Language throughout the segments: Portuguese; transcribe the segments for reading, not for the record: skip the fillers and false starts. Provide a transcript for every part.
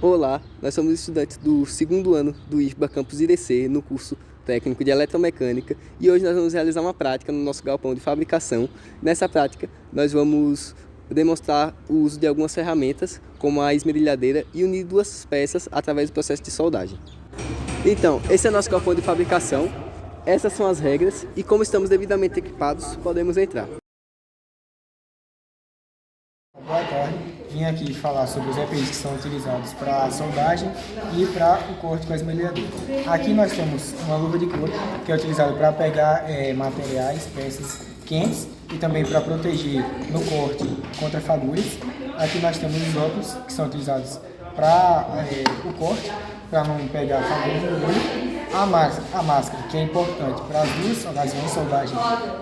Olá, nós somos estudantes do segundo ano do IFBA Campus IDC, no curso técnico de eletromecânica, e hoje nós vamos realizar uma prática no nosso galpão de fabricação. Nessa prática, nós vamos demonstrar o uso de algumas ferramentas, como a esmerilhadeira, e unir duas peças através do processo de soldagem. Então, esse é o nosso galpão de fabricação, essas são as regras, e como estamos devidamente equipados, podemos entrar. Boa tarde, vim aqui falar sobre os EPIs que são utilizados para soldagem e para o corte com a esmerilhadeira. Aqui nós temos uma luva de couro, que é utilizada para pegar materiais, peças quentes e também para proteger no corte contra fagulhas. Aqui nós temos os óculos, que são utilizados para o corte, para não pegar fagulhas no olho. A máscara, que é importante para as duas ocasiões, soldagem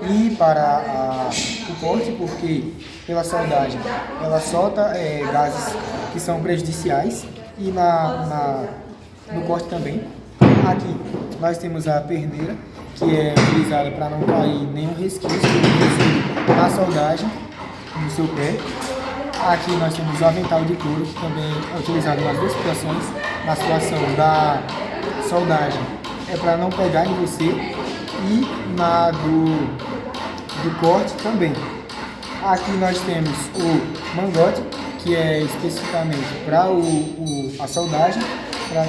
e para o corte, porque pela soldagem ela solta gases que são prejudiciais e no corte também. Aqui nós temos a perneira, que é utilizada para não cair nenhum resquício na soldagem no seu pé. Aqui nós temos o avental de couro, que também é utilizado nas duas situações. Na situação da soldagem é para não pegar em você e na do corte também. Aqui nós temos o mangote, que é especificamente para a soldagem, para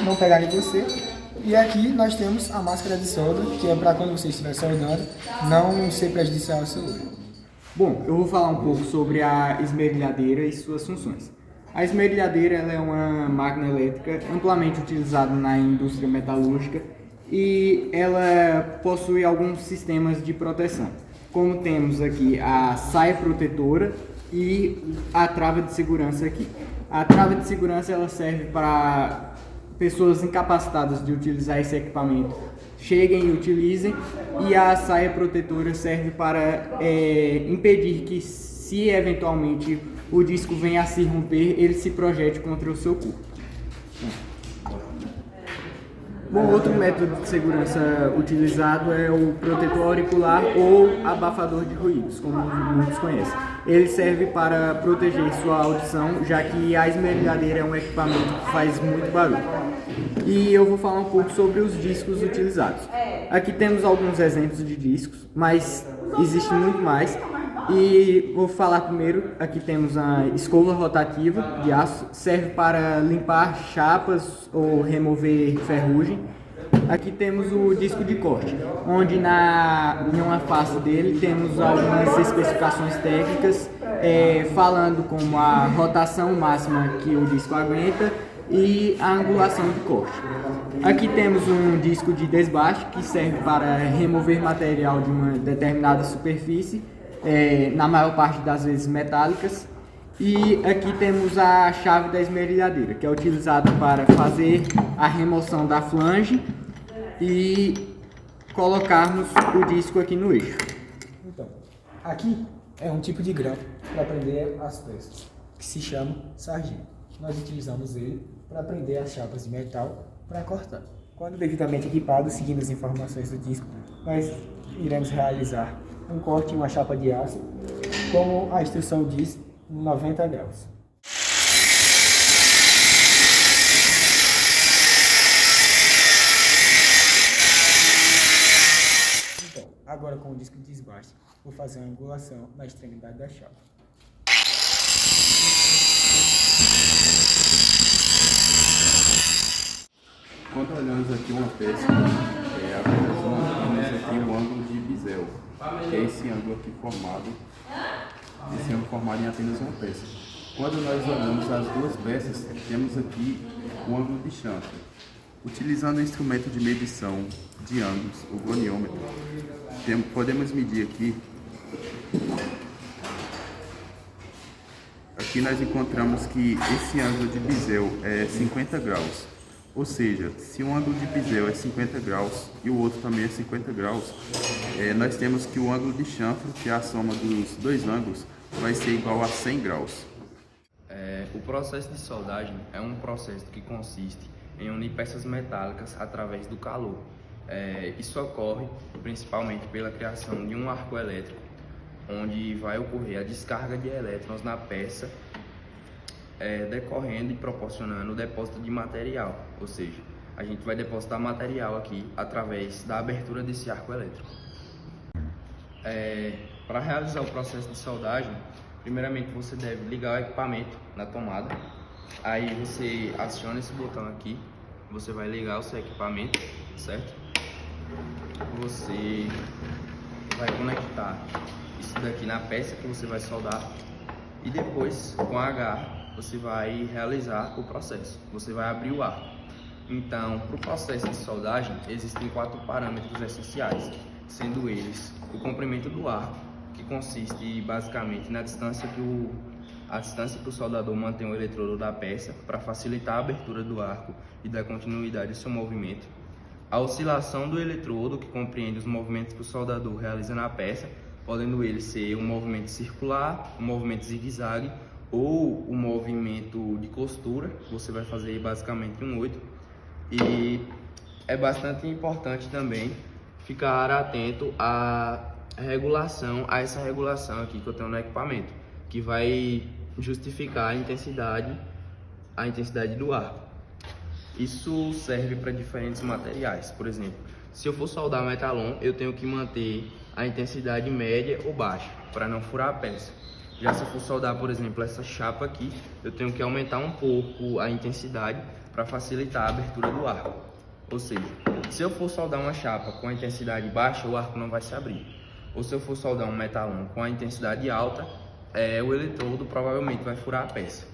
não pegar em você. E aqui nós temos a máscara de solda, que é para quando você estiver soldando, não ser prejudicial ao seu olho. Bom, eu vou falar um pouco sobre a esmerilhadeira e suas funções. A esmerilhadeira ela é uma máquina elétrica amplamente utilizada na indústria metalúrgica e ela possui alguns sistemas de proteção, como temos aqui a saia protetora e a trava de segurança aqui. A trava de segurança ela serve para pessoas incapacitadas de utilizar esse equipamento cheguem e utilizem, e a saia protetora serve para impedir que, se eventualmente o disco venha a se romper, ele se projete contra o seu corpo. Bom, outro método de segurança utilizado é o protetor auricular ou abafador de ruídos, como muitos conhecem. Ele serve para proteger sua audição, já que a esmerilhadeira é um equipamento que faz muito barulho. E eu vou falar um pouco sobre os discos utilizados. Aqui temos alguns exemplos de discos, mas existe muito mais. E vou falar primeiro, aqui temos a escova rotativa de aço, serve para limpar chapas ou remover ferrugem. Aqui temos o disco de corte, onde em uma face dele temos algumas especificações técnicas, falando como a rotação máxima que o disco aguenta e a angulação de corte. Aqui temos um disco de desbaste, que serve para remover material de uma determinada superfície, na maior parte das vezes metálicas. E aqui temos a chave da esmerilhadeira, que é utilizada para fazer a remoção da flange e colocarmos o disco aqui no eixo. Então, aqui é um tipo de grampo para prender as peças, que se chama sargento. Nós utilizamos ele para prender as chapas de metal para cortar. Quando devidamente equipado, seguindo as informações do disco, nós iremos realizar um corte em uma chapa de aço, como a instrução diz, em 90 graus. Então, agora com o disco de desbaste, vou fazer uma angulação na extremidade da chapa. Quando olhamos aqui uma peça, apenas temos aqui o ângulo de bisel, que é esse ângulo aqui formado em apenas uma peça. Quando nós olhamos as duas peças, temos aqui o ângulo de chanfre. Utilizando o instrumento de medição de ângulos, o goniômetro, podemos medir aqui. Aqui nós encontramos que esse ângulo de bisel é 50 graus. Ou seja, se um ângulo de bisel é 50 graus e o outro também é 50 graus, nós temos que o ângulo de chanfre, que é a soma dos dois ângulos, vai ser igual a 100 graus. O processo de soldagem é um processo que consiste em unir peças metálicas através do calor. Isso ocorre principalmente pela criação de um arco elétrico, onde vai ocorrer a descarga de elétrons na peça decorrendo e proporcionando o depósito de material, ou seja, a gente vai depositar material aqui através da abertura desse arco elétrico. Para realizar o processo de soldagem, primeiramente você deve ligar o equipamento na tomada, aí você aciona esse botão aqui, você vai ligar o seu equipamento, certo? Você vai conectar isso daqui na peça que você vai soldar e depois, com a garra, você vai realizar o processo, você vai abrir o arco. Então, para o processo de soldagem, existem 4 parâmetros essenciais, sendo eles o comprimento do arco, que consiste basicamente na distância que o soldador mantém o eletrodo da peça para facilitar a abertura do arco e dar continuidade ao seu movimento. A oscilação do eletrodo, que compreende os movimentos que o soldador realiza na peça, podendo eles ser um movimento circular, um movimento zigue-zague ou um movimento de costura, você vai fazer basicamente um 8. E é bastante importante também ficar atento a essa regulação aqui que eu tenho no equipamento, que vai justificar a intensidade do arco. Isso serve para diferentes materiais. Por exemplo, se eu for soldar metalon, eu tenho que manter a intensidade média ou baixa para não furar a peça. Já se eu for soldar, por exemplo, essa chapa aqui, eu tenho que aumentar um pouco a intensidade para facilitar a abertura do arco. Ou seja, se eu for soldar uma chapa com a intensidade baixa, o arco não vai se abrir. Ou se eu for soldar um metalon com a intensidade alta, o eletrodo provavelmente vai furar a peça.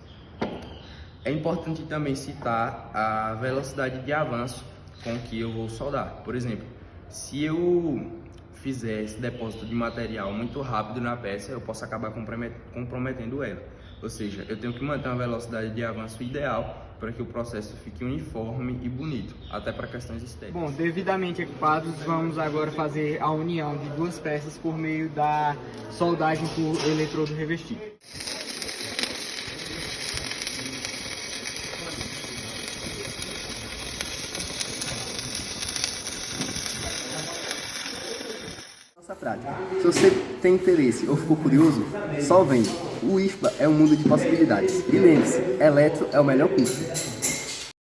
É importante também citar a velocidade de avanço com que eu vou soldar. Por exemplo, se eu fizer esse depósito de material muito rápido na peça, eu posso acabar comprometendo ela. Ou seja, eu tenho que manter uma velocidade de avanço ideal para que o processo fique uniforme e bonito, até para questões estéticas. Bom, devidamente equipados, vamos agora fazer a união de 2 peças por meio da soldagem por eletrodo revestido. Nossa prática. Se você tem interesse ou ficou curioso, só vem. O IFBA é um mundo de possibilidades. E lembre-se, eletro é o melhor curso.